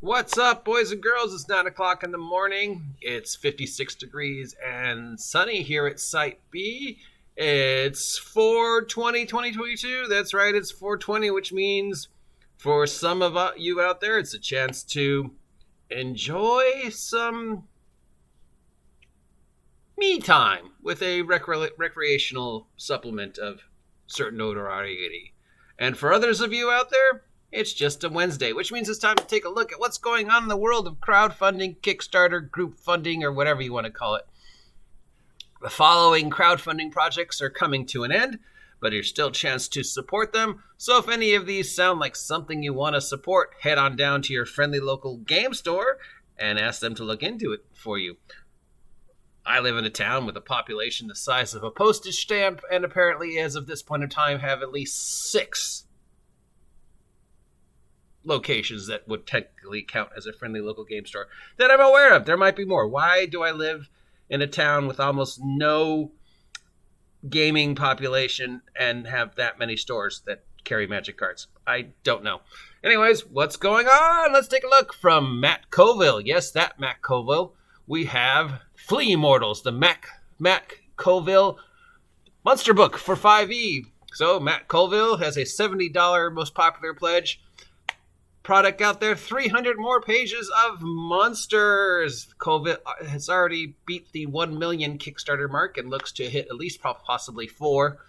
What's up, boys and girls? It's 9 o'clock in the morning. It's 56 degrees and sunny here at Site B. It's 4/20/2022. That's right, it's 4/20, which means for some of you out there, it's a chance to enjoy some me time with a recreational supplement of certain notoriety. And for others of you out there, it's just a Wednesday, which means it's time to take a look at what's going on in the world of crowdfunding, Kickstarter, group funding, or whatever you want to call it. The following crowdfunding projects are coming to an end, but there's still a chance to support them. So if any of these sound like something you want to support, head on down to your friendly local game store and ask them to look into it for you. I live in a town with a population the size of a postage stamp, and apparently, as of this point in time, have at least 6 locations that would technically count as a friendly local game store that I'm aware of. There might be more. Why do I live in a town with almost no gaming population and have that many stores that carry magic cards? I don't know. Anyways, what's going on? Let's take a look from Matt Colville. Yes, that Matt Colville. We have Flea Immortals, the Matt Colville Monster Book for 5e. So Matt Colville has a $70 most popular pledge product out there, 300 more pages of monsters. Colville has already beat the 1 million Kickstarter mark and looks to hit at least possibly 4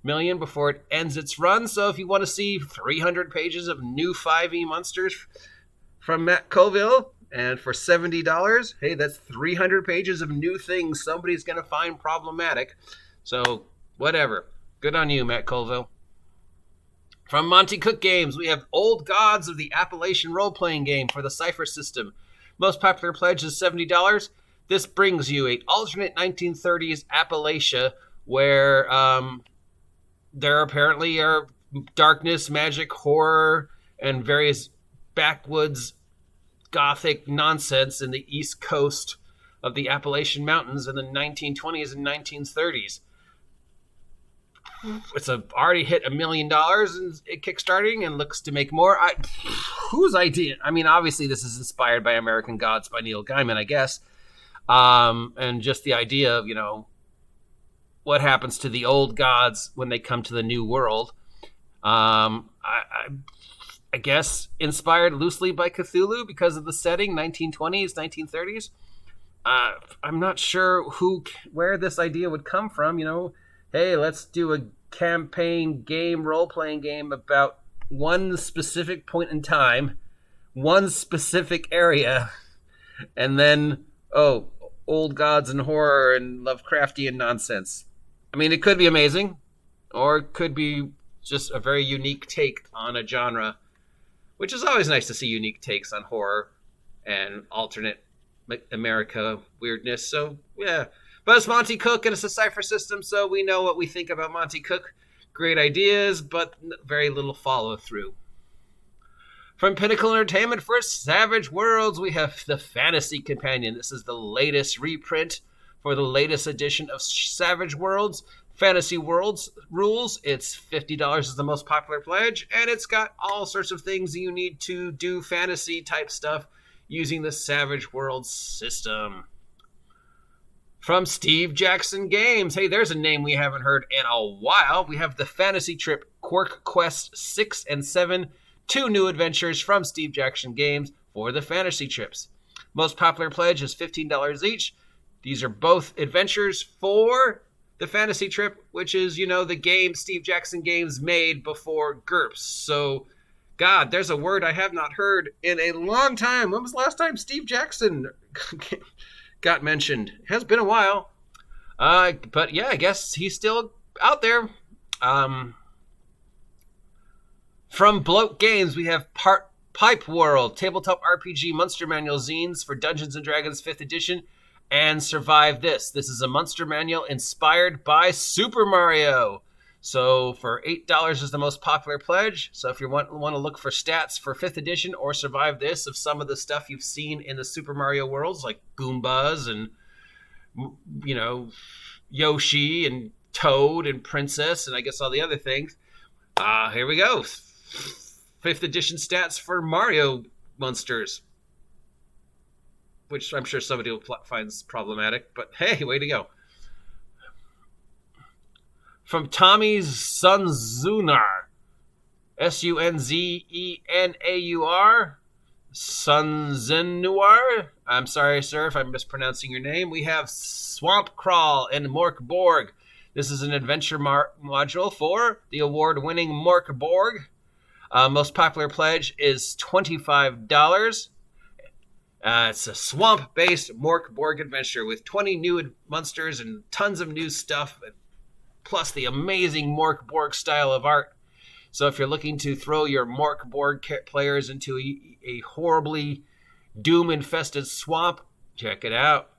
million before it ends its run. So if you want to see 300 pages of new 5e monsters from Matt Colville, and for $70, hey, that's 300 pages of new things somebody's going to find problematic. So whatever. Good on you, Matt Colville. From Monty Cook Games, we have Old Gods of the Appalachian role-playing game for the Cypher system. Most popular pledge is $70. This brings you an alternate 1930s Appalachia where there apparently are darkness, magic, horror, and various backwoods gothic nonsense in the east coast of the Appalachian Mountains in the 1920s and 1930s. It's already hit $1 million in kickstarting and looks to make more. Whose idea? I mean, obviously this is inspired by American Gods by Neil Gaiman, I guess. And just the idea of, what happens to the old gods when they come to the new world. I guess inspired loosely by Cthulhu because of the setting, 1920s, 1930s. I'm not sure where this idea would come from. Hey, let's do a campaign game, role-playing game about one specific point in time, one specific area, and then, old gods and horror and Lovecraftian nonsense. I mean, it could be amazing, or it could be just a very unique take on a genre, which is always nice to see unique takes on horror and alternate America weirdness. So, yeah. But it's Monty Cook and it's a Cypher system, so we know what we think about Monty Cook. Great ideas, but very little follow-through. From Pinnacle Entertainment for Savage Worlds, we have the Fantasy Companion. This is the latest reprint for the latest edition of Savage Worlds. Fantasy Worlds rules. It's $50 is the most popular pledge, and it's got all sorts of things you need to do fantasy type stuff using the Savage Worlds system. From Steve Jackson Games, hey, there's a name we haven't heard in a while. We have the Fantasy Trip Quirk Quest 6 and 7, 2 new adventures from Steve Jackson Games for the Fantasy Trips. Most popular pledge is $15 each. These are both adventures for the Fantasy Trip, which is, the game Steve Jackson Games made before GURPS. So, God, there's a word I have not heard in a long time. When was the last time Steve Jackson got mentioned? It has been a while. But yeah, I guess he's still out there. From Bloat Games, we have Pipe World, tabletop RPG monster manual zines for Dungeons & Dragons 5th edition. And Survive This. This is a monster manual inspired by Super Mario. So for $8 is the most popular pledge. So if you want to look for stats for 5th edition or Survive This of some of the stuff you've seen in the Super Mario worlds, like Goombas and, Yoshi and Toad and Princess and I guess all the other things. Here we go. 5th edition stats for Mario monsters. which I'm sure somebody will finds problematic, but hey, way to go. From Tommy's Sunzunar, Sunzenaur, Sunzenuar. I'm sorry, sir, if I'm mispronouncing your name. We have Swamp Crawl and Mork Borg. This is an adventure module for the award-winning Mork Borg. Most popular pledge is $25. It's a swamp-based Mork Borg adventure with 20 new monsters and tons of new stuff, plus the amazing Mork Borg style of art. So if you're looking to throw your Mork Borg players into a horribly doom-infested swamp, check it out.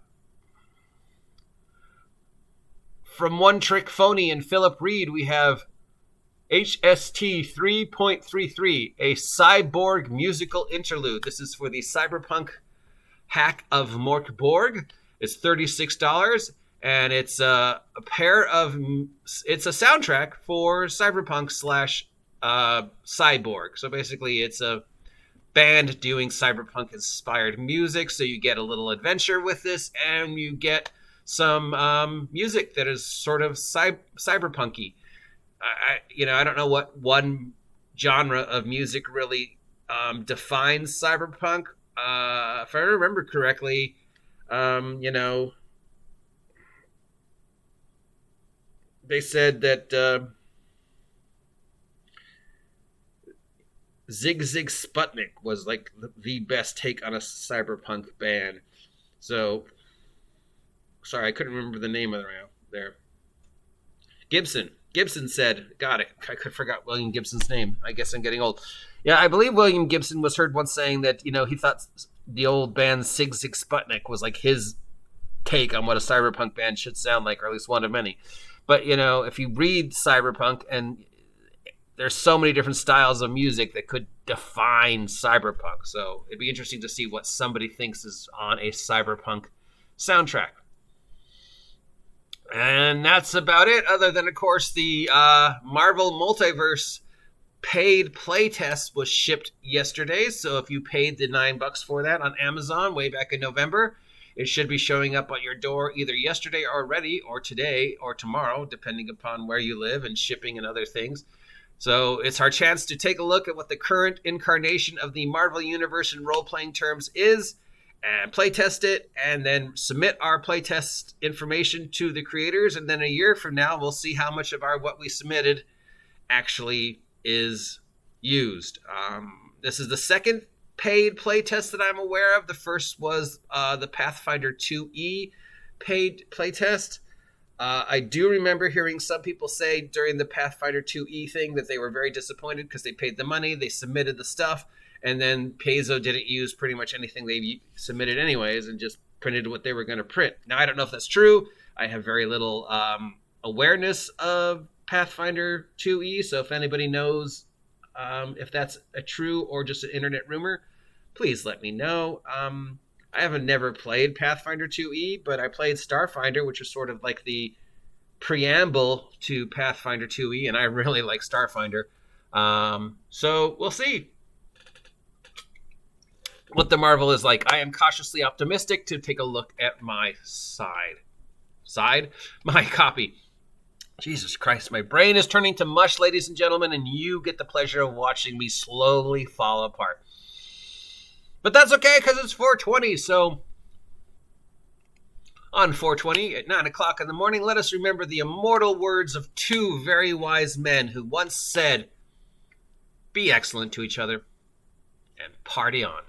From One Trick Phony and Philip Reed, we have HST 3.33, a cyborg musical interlude. This is for the cyberpunk hack of Mork Borg. It's $36, and it's a soundtrack for cyberpunk / cyborg. So basically, it's a band doing cyberpunk-inspired music. So you get a little adventure with this, and you get some music that is sort of cyberpunky. I don't know what one genre of music really defines cyberpunk. If I remember correctly, they said that Zig Zig Sputnik was like the best take on a cyberpunk band. So, sorry, I couldn't remember the name of the round there. Gibson said, got it. I forgot William Gibson's name. I guess I'm getting old. Yeah, I believe William Gibson was heard once saying that, he thought the old band Zig Zig Sputnik was like his take on what a cyberpunk band should sound like, or at least one of many. But, if you read cyberpunk, and there's so many different styles of music that could define cyberpunk. So it'd be interesting to see what somebody thinks is on a cyberpunk soundtrack. And that's about it, other than, of course, the Marvel Multiverse paid playtest was shipped yesterday. So if you paid the $9 for that on Amazon way back in November, it should be showing up at your door either yesterday already or today or tomorrow, depending upon where you live and shipping and other things. So it's our chance to take a look at what the current incarnation of the Marvel Universe in role-playing terms is, and playtest it, and then submit our playtest information to the creators. And then a year from now, we'll see how much of what we submitted actually is used. This is the second paid playtest that I'm aware of. The first was the Pathfinder 2E paid playtest. I do remember hearing some people say during the Pathfinder 2E thing that they were very disappointed because they paid the money, they submitted the stuff, and then Paizo didn't use pretty much anything they submitted anyways and just printed what they were going to print. Now, I don't know if that's true. I have very little awareness of Pathfinder 2E, so if anybody knows if that's a true or just an internet rumor, please let me know. I haven't never played Pathfinder 2E, but I played Starfinder, which is sort of like the preamble to Pathfinder 2E, and I really like Starfinder. So we'll see what the Marvel is like. I am cautiously optimistic to take a look at my my copy. Jesus Christ, my brain is turning to mush, ladies and gentlemen, and you get the pleasure of watching me slowly fall apart. But that's okay, because it's 420, so on 420 at 9 o'clock in the morning, let us remember the immortal words of two very wise men who once said, "Be excellent to each other and party on."